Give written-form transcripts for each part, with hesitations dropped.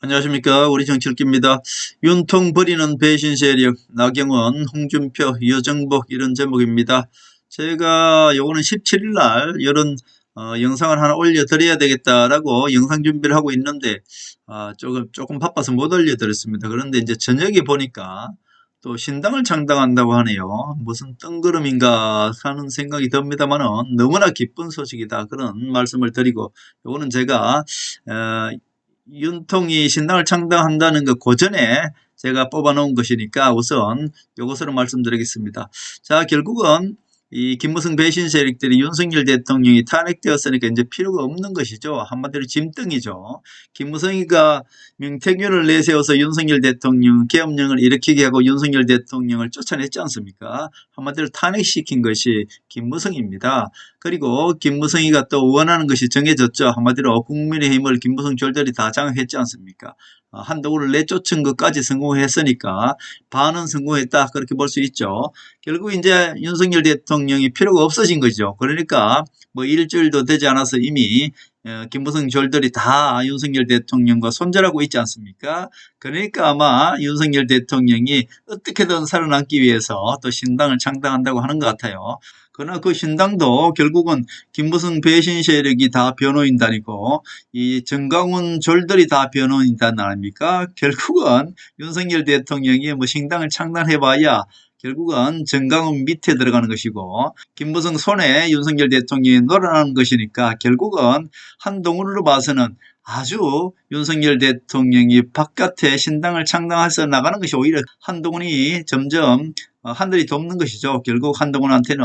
안녕하십니까. 우리 정치일기입니다. 윤통 버리는 배신 세력, 나경원, 홍준표, 여정복 이런 제목입니다. 제가 요거는 17일 날 이런 영상을 하나 올려드려야 되겠다라고 영상 준비를 하고 있는데 조금 바빠서 못 올려드렸습니다. 그런데 이제 저녁에 보니까 또 신당을 창당한다고 하네요. 무슨 뜬구름인가 하는 생각이 듭니다만은 너무나 기쁜 소식이다 그런 말씀을 드리고, 요거는 제가 윤통이 신당을 창당한다는 거 고전에 제가 뽑아놓은 것이니까 우선 이것으로 말씀드리겠습니다. 자, 결국은 이 김무성 배신 세력들이 윤석열 대통령이 탄핵되었으니까 이제 필요가 없는 것이죠. 한마디로 짐덩이죠. 김무성이가 명태균을 내세워서 윤석열 대통령 계엄령을 일으키게 하고 윤석열 대통령을 쫓아냈지 않습니까? 한마디로 탄핵시킨 것이 김무성입니다. 그리고 김무성이가 또 원하는 것이 정해졌죠. 한마디로 국민의힘을 김무성 졸들이 다 장악했지 않습니까? 한동훈을 내쫓은 것까지 성공했으니까 반은 성공했다 그렇게 볼 수 있죠. 결국 이제 윤석열 대통령이 필요가 없어진 거죠. 그러니까 뭐 일주일도 되지 않아서 이미 김무성 졸들이 다 윤석열 대통령과 손절하고 있지 않습니까? 그러니까 아마 윤석열 대통령이 어떻게든 살아남기 위해서 또 신당을 창당한다고 하는 것 같아요. 그러나 그 신당도 결국은 김무성 배신 세력이 다 변호인단이고 이 정강훈 졸들이 다 변호인단 아닙니까? 결국은 윤석열 대통령이 뭐 신당을 창당해봐야 결국은 정강훈 밑에 들어가는 것이고 김무성 손에 윤석열 대통령이 놀아나는 것이니까 결국은 한동훈으로 봐서는 아주 윤석열 대통령이 바깥에 신당을 창당해서 나가는 것이 오히려 한동훈이 점점 하늘이 돕는 것이죠. 결국 한동훈한테는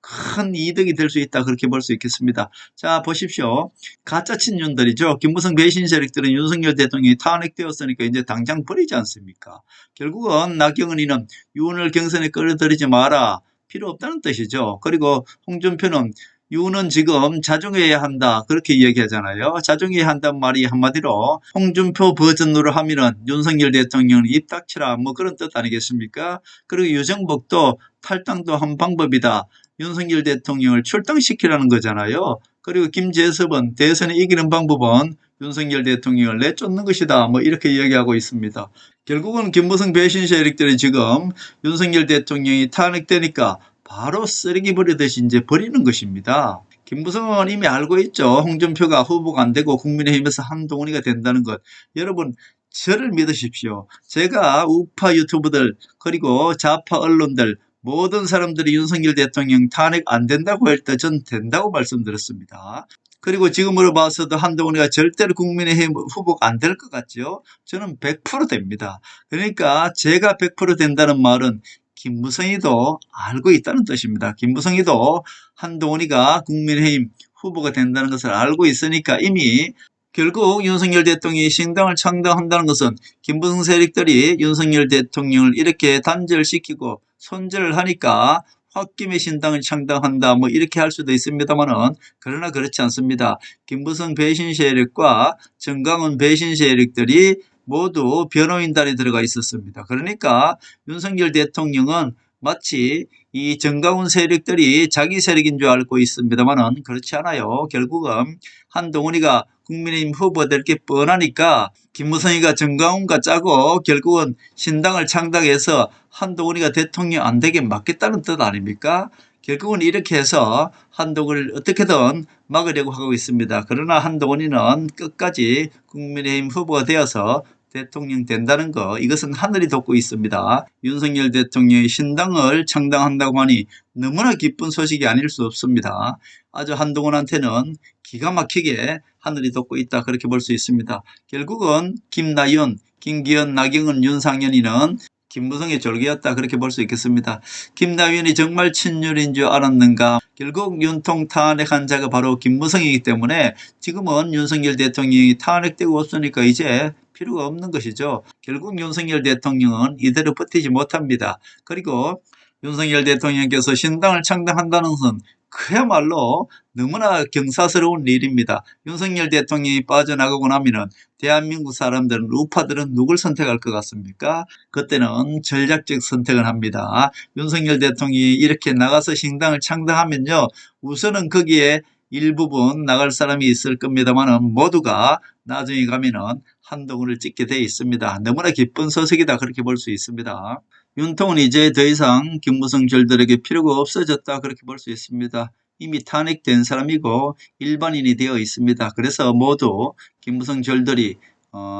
큰 이득이 될 수 있다 그렇게 볼 수 있겠습니다. 자, 보십시오. 가짜 친윤들이죠. 김무성 배신 세력들은 윤석열 대통령이 탄핵되었으니까 이제 당장 버리지 않습니까? 결국은 나경원이는 윤을 경선에 끌어들이지 마라. 필요 없다는 뜻이죠. 그리고 홍준표는 윤은 지금 자중해야 한다 그렇게 이야기하잖아요. 자중해야 한다는 말이 한마디로 홍준표 버전으로 하면은 윤석열 대통령은 입 닥치라 뭐 그런 뜻 아니겠습니까? 그리고 유정복도 탈당도 한 방법이다. 윤석열 대통령을 출당시키라는 거잖아요. 그리고 김재섭은 대선에 이기는 방법은 윤석열 대통령을 내쫓는 것이다 뭐 이렇게 이야기하고 있습니다. 결국은 김무성 배신 세력들이 지금 윤석열 대통령이 탄핵되니까 바로 쓰레기 버리듯이 이제 버리는 것입니다. 김무성은 이미 알고 있죠. 홍준표가 후보가 안 되고 국민의힘에서 한동훈이가 된다는 것. 여러분 저를 믿으십시오. 제가 우파 유튜브들 그리고 좌파 언론들 모든 사람들이 윤석열 대통령 탄핵 안 된다고 할 때 전 된다고 말씀드렸습니다. 그리고 지금으로 봐서도 한동훈이가 절대로 국민의힘 후보가 안 될 것 같죠. 저는 100% 됩니다. 그러니까 제가 100% 된다는 말은 김무성이도 알고 있다는 뜻입니다. 김무성이도 한동훈이가 국민의힘 후보가 된다는 것을 알고 있으니까 이미 결국 윤석열 대통령이 신당을 창당한다는 것은 김무성 세력들이 윤석열 대통령을 이렇게 단절시키고 손절을 하니까 홧김에 신당을 창당한다 뭐 이렇게 할 수도 있습니다만은 그러나 그렇지 않습니다. 김무성 배신 세력과 정강훈 배신 세력들이 모두 변호인단에 들어가 있었습니다. 그러니까 윤석열 대통령은 마치 이 정강훈 세력들이 자기 세력인 줄 알고 있습니다만은 그렇지 않아요. 결국은 한동훈이가 국민의힘 후보가 될 게 뻔하니까 김무성이가 정강훈과 짜고 결국은 신당을 창당해서 한동훈이가 대통령 안 되게 막겠다는 뜻 아닙니까? 결국은 이렇게 해서 한동훈을 어떻게든 막으려고 하고 있습니다. 그러나 한동훈이는 끝까지 국민의힘 후보가 되어서 대통령 된다는 거 이것은 하늘이 돕고 있습니다. 윤석열 대통령이 신당을 창당한다고 하니 너무나 기쁜 소식이 아닐 수 없습니다. 아주 한동훈한테는 기가 막히게 하늘이 돕고 있다 그렇게 볼 수 있습니다. 결국은 김나연, 김기현, 나경원, 윤상현이는 김무성의 졸기였다 그렇게 볼 수 있겠습니다. 김나연이 정말 친윤인 줄 알았는가? 결국 윤통 탄핵한 자가 바로 김무성이기 때문에 지금은 윤석열 대통령이 탄핵되고 없으니까 이제 필요가 없는 것이죠. 결국 윤석열 대통령은 이대로 버티지 못합니다. 그리고 윤석열 대통령께서 신당을 창당한다는 것은 그야말로 너무나 경사스러운 일입니다. 윤석열 대통령이 빠져나가고 나면은 대한민국 사람들은 우파들은 누굴 선택할 것 같습니까? 그때는 전략적 선택을 합니다. 윤석열 대통령이 이렇게 나가서 신당을 창당하면요. 우선은 거기에 일부분 나갈 사람이 있을 겁니다만은 모두가 나중에 가면은 한동훈을 찍게 돼 있습니다. 너무나 기쁜 소식이다 그렇게 볼 수 있습니다. 윤통은 이제 더 이상 김무성 절들에게 필요가 없어졌다 그렇게 볼 수 있습니다. 이미 탄핵된 사람이고 일반인이 되어 있습니다. 그래서 모두 김무성 절들이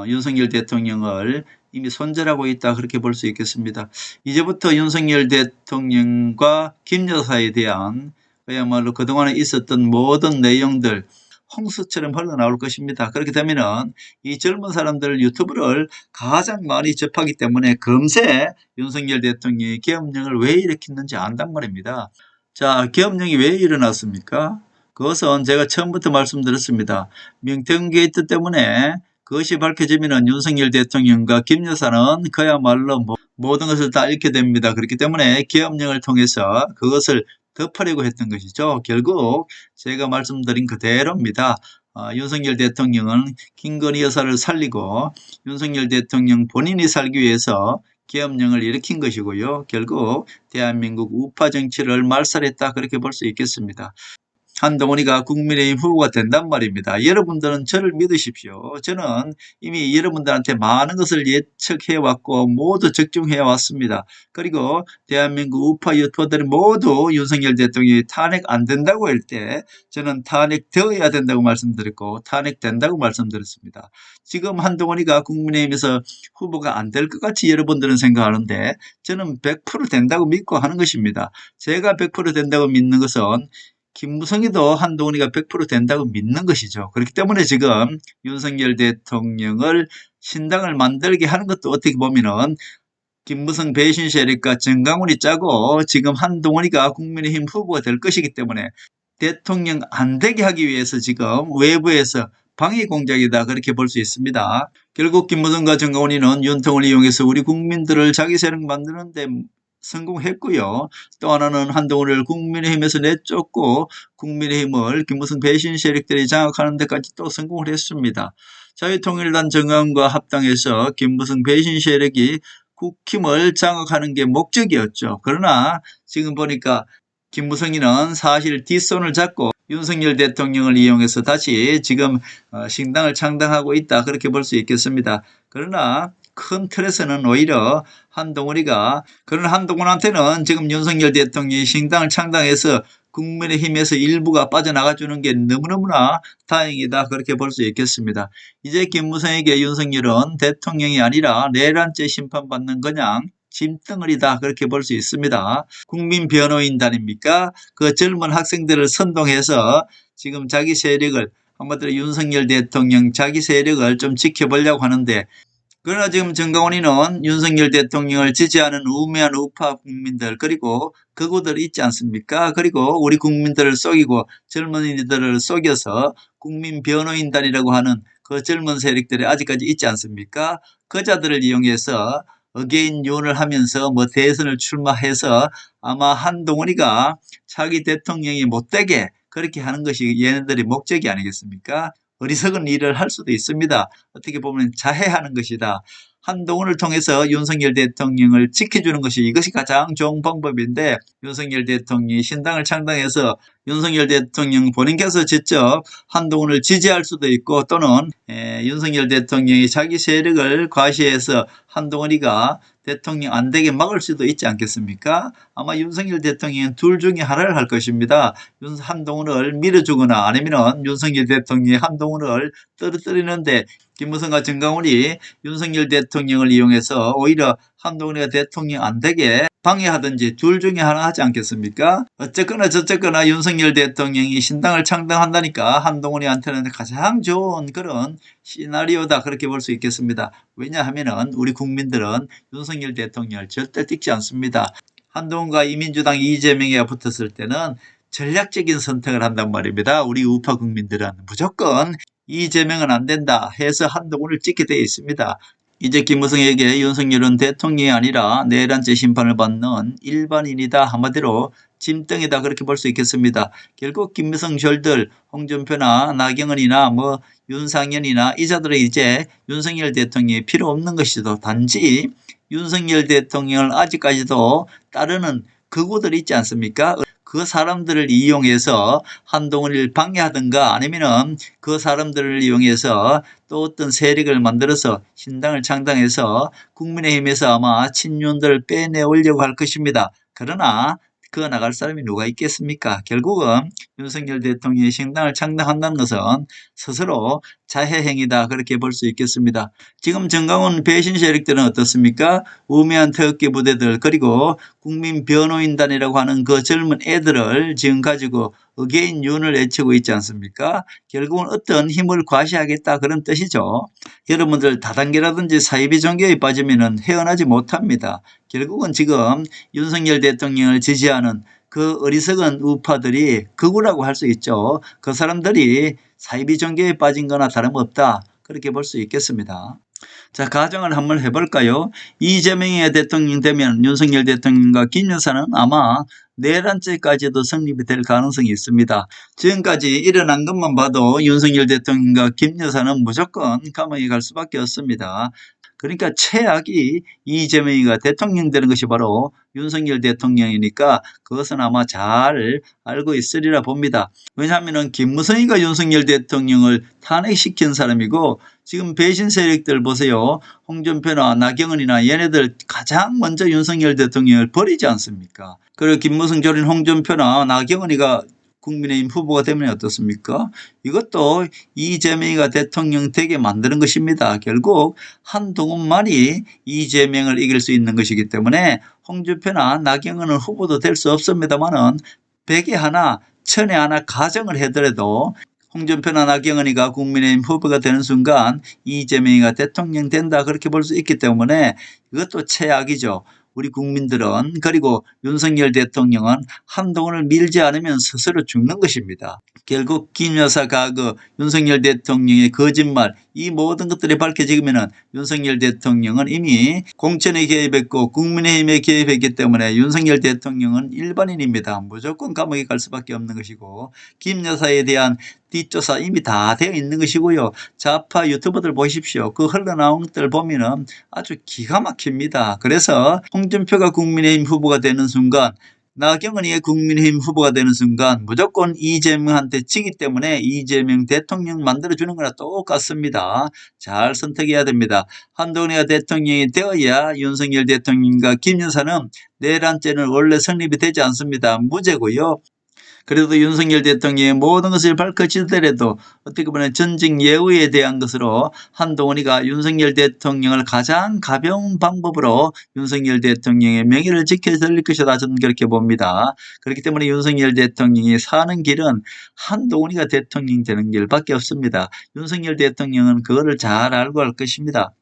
윤석열 대통령을 이미 손절하고 있다 그렇게 볼 수 있겠습니다. 이제부터 윤석열 대통령과 김 여사에 대한 그야말로 그동안에 있었던 모든 내용들 홍수처럼 흘러나올 것입니다. 그렇게 되면은 이 젊은 사람들 유튜브를 가장 많이 접하기 때문에 금세 윤석열 대통령이 계엄령을 왜 일으켰는지 안단 말입니다. 자, 계엄령이 왜 일어났습니까? 그것은 제가 처음부터 말씀드렸습니다. 명태균 게이트 때문에 그것이 밝혀지면 윤석열 대통령과 김 여사는 그야말로 모든 것을 다 잃게 됩니다. 그렇기 때문에 계엄령을 통해서 그것을 덮으려고 했던 것이죠. 결국 제가 말씀드린 그대로입니다. 윤석열 대통령은 김건희 여사를 살리고 윤석열 대통령 본인이 살기 위해서 계엄령을 일으킨 것이고요. 결국 대한민국 우파 정치를 말살했다 그렇게 볼 수 있겠습니다. 한동훈이가 국민의힘 후보가 된단 말입니다. 여러분들은 저를 믿으십시오. 저는 이미 여러분들한테 많은 것을 예측해왔고 모두 적중해왔습니다. 그리고 대한민국 우파 유튜버들이 모두 윤석열 대통령이 탄핵 안 된다고 할 때 저는 탄핵되어야 된다고 말씀드렸고 탄핵된다고 말씀드렸습니다. 지금 한동훈이가 국민의힘에서 후보가 안 될 것 같이 여러분들은 생각하는데 저는 100% 된다고 믿고 하는 것입니다. 제가 100% 된다고 믿는 것은 김무성이도 한동훈이가 100% 된다고 믿는 것이죠. 그렇기 때문에 지금 윤석열 대통령을 신당을 만들게 하는 것도 어떻게 보면은 김무성 배신 세력과 정강훈이 짜고 지금 한동훈이가 국민의힘 후보가 될 것이기 때문에 대통령 안 되게 하기 위해서 지금 외부에서 방해 공작이다 그렇게 볼 수 있습니다. 결국 김무성과 정강훈이는 윤통을 이용해서 우리 국민들을 자기 세력 만드는 데 성공했고요. 또 하나는 한동훈을 국민의힘에서 내쫓고 국민의힘을 김무성 배신 세력들이 장악하는 데까지 또 성공을 했습니다. 자유통일당 정강훈과 합당해서 김무성 배신 세력이 국힘을 장악하는 게 목적이었죠. 그러나 지금 보니까 김무성이는 사실 뒷손을 잡고 윤석열 대통령을 이용해서 다시 지금 신당을 창당하고 있다 그렇게 볼 수 있겠습니다. 그러나 큰 틀에서는 오히려 그런 한동훈한테는 지금 윤석열 대통령이 신당을 창당해서 국민의힘에서 일부가 빠져나가 주는 게 너무너무나 다행이다 그렇게 볼 수 있겠습니다. 이제 김무성에게 윤석열은 대통령이 아니라 내란죄 심판받는 그냥 짐덩어리다 그렇게 볼 수 있습니다. 국민변호인단입니까? 그 젊은 학생들을 선동해서 지금 자기 세력을 한마디로 윤석열 대통령 자기 세력을 좀 지켜보려고 하는데 그러나 지금 정강훈이는 윤석열 대통령을 지지하는 우매한 우파 국민들 그리고 극우들 있지 않습니까? 그리고 우리 국민들을 속이고 젊은이들을 속여서 국민변호인단이라고 하는 그 젊은 세력들이 아직까지 있지 않습니까? 그 자들을 이용해서 어게인 윤을 하면서 대선을 출마해서 아마 한동훈이가 자기 대통령이 못되게 그렇게 하는 것이 얘네들의 목적이 아니겠습니까? 어리석은 일을 할 수도 있습니다. 어떻게 보면 자해하는 것이다. 한동훈을 통해서 윤석열 대통령을 지켜주는 것이 이것이 가장 좋은 방법인데 윤석열 대통령이 신당을 창당해서 윤석열 대통령 본인께서 직접 한동훈을 지지할 수도 있고 또는 윤석열 대통령이 자기 세력을 과시해서 한동훈이가 대통령 안 되게 막을 수도 있지 않겠습니까? 아마 윤석열 대통령은 둘 중에 하나를 할 것입니다. 한동훈을 밀어주거나 아니면 윤석열 대통령이 한동훈을 떨어뜨리는데 김무성과 정강훈이 윤석열 대통령을 이용해서 오히려 한동훈이가 대통령 안 되게 방해하든지 둘 중에 하나 하지 않겠습니까? 어쨌거나 저쨌거나 윤석열 대통령이 신당을 창당한다니까 한동훈이한테는 가장 좋은 그런 시나리오다 그렇게 볼 수 있겠습니다. 왜냐하면 우리 국민들은 윤석열 대통령을 절대 찍지 않습니다. 한동훈과 이민주당 이재명이가 붙었을 때는 전략적인 선택을 한단 말입니다. 우리 우파 국민들은 무조건 이재명은 안 된다 해서 한동훈을 찍게 되어 있습니다. 이제 김무성에게 윤석열은 대통령이 아니라 내란죄 심판을 받는 일반인이다. 한마디로 짐덩이다 그렇게 볼 수 있겠습니다. 결국 김무성 절들 홍준표나 나경원이나 윤상현이나 이 자들은 이제 윤석열 대통령이 필요 없는 것이죠. 단지 윤석열 대통령을 아직까지도 따르는 극우들이 있지 않습니까? 그 사람들을 이용해서 한동훈을 방해하든가 아니면은 그 사람들을 이용해서 또 어떤 세력을 만들어서 신당을 창당해서 국민의힘에서 아마 친윤들을 빼내오려고 할 것입니다. 그러나 그 나갈 사람이 누가 있겠습니까? 결국은 윤석열 대통령이 신당을 창당한다는 것은 스스로 자해행위다 그렇게 볼 수 있겠습니다. 지금 정강훈 배신 세력들은 어떻습니까? 우매한 태극기 부대들 그리고 국민변호인단이라고 하는 그 젊은 애들을 지금 가지고 의계인 윤을 외치고 있지 않습니까? 결국은 어떤 힘을 과시하겠다 그런 뜻이죠. 여러분들 다단계라든지 사이비 종교에 빠지면 헤어나지 못합니다. 결국은 지금 윤석열 대통령을 지지하는 그 어리석은 우파들이 극우라고 할 수 있죠. 그 사람들이 사이비 종교에 빠진 거나 다름없다. 그렇게 볼 수 있겠습니다. 자, 가정을 한번 해볼까요? 이재명이 대통령 되면 윤석열 대통령과 김 여사는 아마 내란죄까지도 성립이 될 가능성이 있습니다. 지금까지 일어난 것만 봐도 윤석열 대통령과 김 여사는 무조건 감옥에 갈 수밖에 없습니다. 그러니까 최악이 이재명이가 대통령 되는 것이 바로 윤석열 대통령이니까 그것은 아마 잘 알고 있으리라 봅니다. 왜냐하면 김무성이가 윤석열 대통령을 탄핵시킨 사람이고 지금 배신 세력들 보세요. 홍준표나 나경원이나 얘네들 가장 먼저 윤석열 대통령을 버리지 않습니까? 그리고 김무성 조린 홍준표나 나경원이가 국민의힘 후보가 되면 어떻습니까? 이것도 이재명이가 대통령 되게 만드는 것입니다. 결국 한동훈만이 이재명을 이길 수 있는 것이기 때문에 홍준표나 나경원은 후보도 될 수 없습니다만은 100에 하나, 1000에 하나 가정을 하더라도 홍준표나 나경원이가 국민의힘 후보가 되는 순간 이재명이가 대통령 된다 그렇게 볼 수 있기 때문에 이것도 최악이죠. 우리 국민들은 그리고 윤석열 대통령은 한동훈을 밀지 않으면 스스로 죽는 것입니다. 결국 김 여사가 그 윤석열 대통령의 거짓말 이 모든 것들이 밝혀지면 윤석열 대통령은 이미 공천에 개입했고 국민의힘에 개입했기 때문에 윤석열 대통령은 일반인입니다. 무조건 감옥에 갈 수밖에 없는 것이고 김 여사에 대한 뒷조사 이미 다 되어 있는 것이고요. 좌파 유튜버들 보십시오. 그 흘러나온 것들 보면은 아주 기가 막힙니다. 그래서 홍준표가 국민의힘 후보가 되는 순간 나경원이 국민의힘 후보가 되는 순간 무조건 이재명한테 지기 때문에 이재명 대통령 만들어주는 거나 똑같습니다. 잘 선택해야 됩니다. 한동훈이가 대통령이 되어야 윤석열 대통령과 김 여사는 내란죄는 원래 성립이 되지 않습니다. 무죄고요. 그래도 윤석열 대통령의 모든 것을 밝혀지더라도 어떻게 보면 전직 예우에 대한 것으로 한동훈이가 윤석열 대통령을 가장 가벼운 방법으로 윤석열 대통령의 명예를 지켜드릴 것이다 저는 그렇게 봅니다. 그렇기 때문에 윤석열 대통령이 사는 길은 한동훈이가 대통령 되는 길밖에 없습니다. 윤석열 대통령은 그거를 잘 알고 할 것입니다.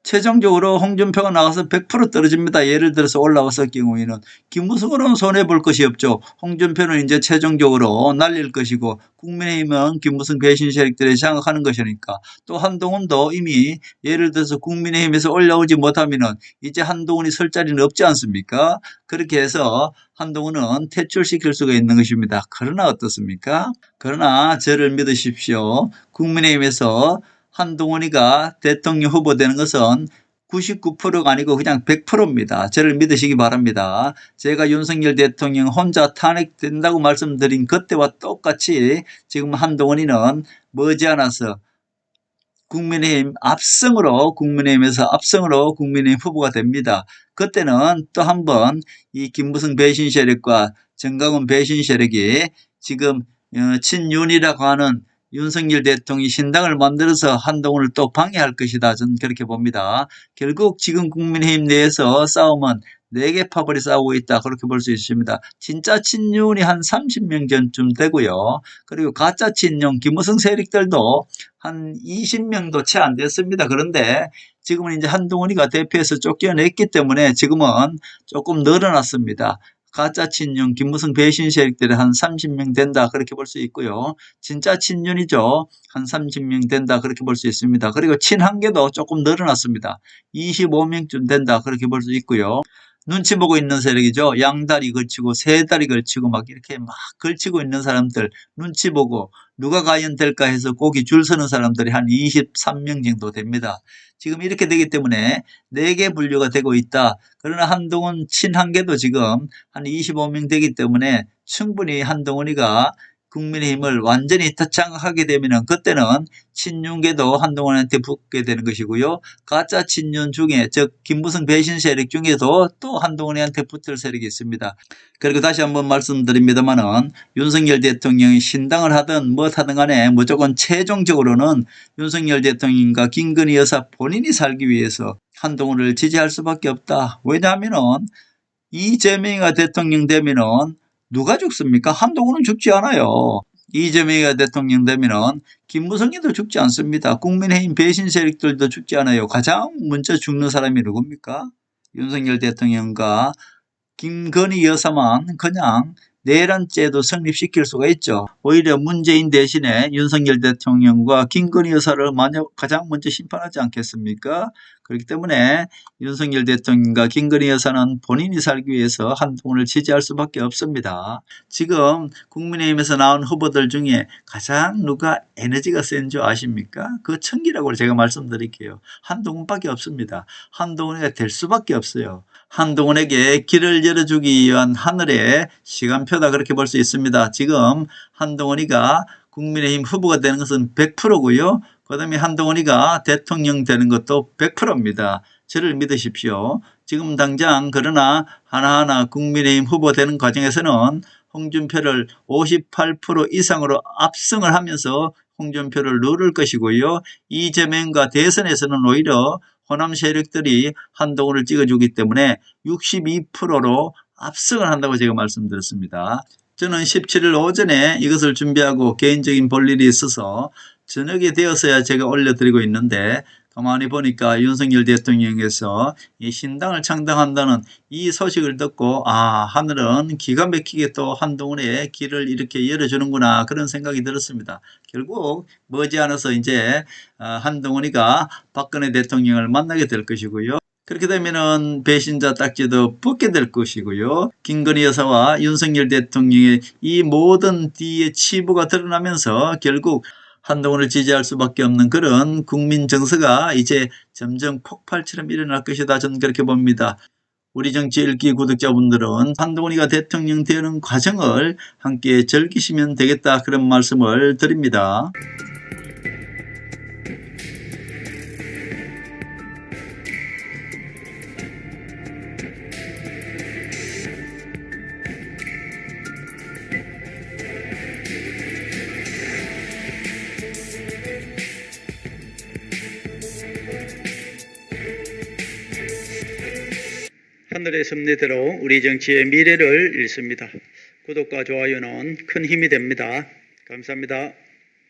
최종적으로 홍준표가 나가서 100% 떨어집니다. 예를 들어서 올라왔을 경우에는 김무성으로는 손해볼 것이 없죠. 홍준표는 이제 최종적으로 날릴 것이고 국민의힘은 김무성 배신 세력들이 장악하는 것이니까 또 한동훈도 이미 예를 들어서 국민의힘에서 올라오지 못하면 이제 한동훈이 설 자리는 없지 않습니까? 그렇게 해서 한동훈은 퇴출시킬 수가 있는 것입니다. 그러나 어떻습니까? 그러나 저를 믿으십시오. 국민의힘에서 한동훈이가 대통령 후보 되는 것은 99%가 아니고 그냥 100%입니다. 저를 믿으시기 바랍니다. 제가 윤석열 대통령 혼자 탄핵된다고 말씀드린 그때와 똑같이 지금 한동훈이는 머지않아서 국민의힘 압승으로 국민의힘에서 압승으로 국민의힘 후보가 됩니다. 그때는 또 한 번 이 김무성 배신 세력과 정강훈 배신 세력이 지금 친윤이라고 하는 윤석열 대통령이 신당을 만들어서 한동훈을 또 방해할 것이다. 저는 그렇게 봅니다. 결국 지금 국민의힘 내에서 싸움은 4개 파벌이 싸우고 있다. 그렇게 볼 수 있습니다. 진짜 친윤이 한 30명 전쯤 되고요. 그리고 가짜 친윤 김무성 세력들도 한 20명도 채 안 됐습니다. 그런데 지금은 이제 한동훈이가 대표에서 쫓겨냈기 때문에 지금은 조금 늘어났습니다. 가짜 친윤, 김무성 배신 세력들이 한 30명 된다 그렇게 볼 수 있고요. 진짜 친윤이죠. 한 30명 된다 그렇게 볼 수 있습니다. 그리고 친한계도 조금 늘어났습니다. 25명쯤 된다 그렇게 볼 수 있고요. 눈치 보고 있는 세력이죠. 양다리 걸치고 세 다리 걸치고 막 이렇게 막 걸치고 있는 사람들 눈치 보고 누가 과연 될까 해서 거기 줄 서는 사람들이 한 23명 정도 됩니다. 지금 이렇게 되기 때문에 4개 분류가 되고 있다. 그러나 한동훈 친한계도 지금 한 25명 되기 때문에 충분히 한동훈이가 국민의힘을 완전히 터창하게 되면은 그때는 친윤계도 한동훈한테 붙게 되는 것이고요. 가짜 친윤 중에 즉 김무성 배신 세력 중에도 또 한동훈한테 붙을 세력이 있습니다. 그리고 다시 한번 말씀드립니다만은 윤석열 대통령이 신당을 하든 뭐 하든 간에 무조건 최종적으로는 윤석열 대통령과 김건희 여사 본인이 살기 위해서 한동훈을 지지할 수밖에 없다. 왜냐하면은 이재명이가 대통령 되면은 누가 죽습니까? 한동훈은 죽지 않아요. 이재명이가 대통령 되면은 김무성이도 죽지 않습니다. 국민의힘 배신 세력들도 죽지 않아요. 가장 먼저 죽는 사람이 누굽니까? 윤석열 대통령과 김건희 여사만 그냥 내란죄도 성립시킬 수가 있죠. 오히려 문재인 대신에 윤석열 대통령과 김건희 여사를 만약 가장 먼저 심판하지 않겠습니까? 그렇기 때문에 윤석열 대통령과 김건희 여사는 본인이 살기 위해서 한동훈을 지지할 수밖에 없습니다. 지금 국민의힘에서 나온 후보들 중에 가장 누가 에너지가 센 줄 아십니까? 그 청기라고 제가 말씀드릴게요. 한동훈밖에 없습니다. 한동훈이 될 수밖에 없어요. 한동훈에게 길을 열어주기 위한 하늘의 시간표다 그렇게 볼 수 있습니다. 지금 한동훈이가 국민의힘 후보가 되는 것은 100%고요. 그 다음에 한동훈이가 대통령 되는 것도 100%입니다. 저를 믿으십시오. 지금 당장 그러나 하나하나 국민의힘 후보 되는 과정에서는 홍준표를 58% 이상으로 압승을 하면서 홍준표를 누를 것이고요. 이재명과 대선에서는 오히려 호남 세력들이 한동훈을 찍어주기 때문에 62%로 압승을 한다고 제가 말씀드렸습니다. 저는 17일 오전에 이것을 준비하고 개인적인 볼일이 있어서 저녁이 되어서야 제가 올려드리고 있는데 가만히 보니까 윤석열 대통령께서 이 신당을 창당한다는 이 소식을 듣고 하늘은 기가 막히게 또 한동훈의 길을 이렇게 열어주는구나 그런 생각이 들었습니다. 결국 머지않아서 이제 한동훈이가 박근혜 대통령을 만나게 될 것이고요. 그렇게 되면은 배신자 딱지도 벗게 될 것이고요. 김건희 여사와 윤석열 대통령의 이 모든 뒤에 치부가 드러나면서 결국 한동훈을 지지할 수밖에 없는 그런 국민 정서가 이제 점점 폭발처럼 일어날 것이다. 저는 그렇게 봅니다. 우리 정치 읽기 구독자분들은 한동훈이가 대통령 되는 과정을 함께 즐기시면 되겠다. 그런 말씀을 드립니다. 하늘의 섭리대로 우리 정치의 미래를 읽습니다. 구독과 좋아요는 큰 힘이 됩니다. 감사합니다.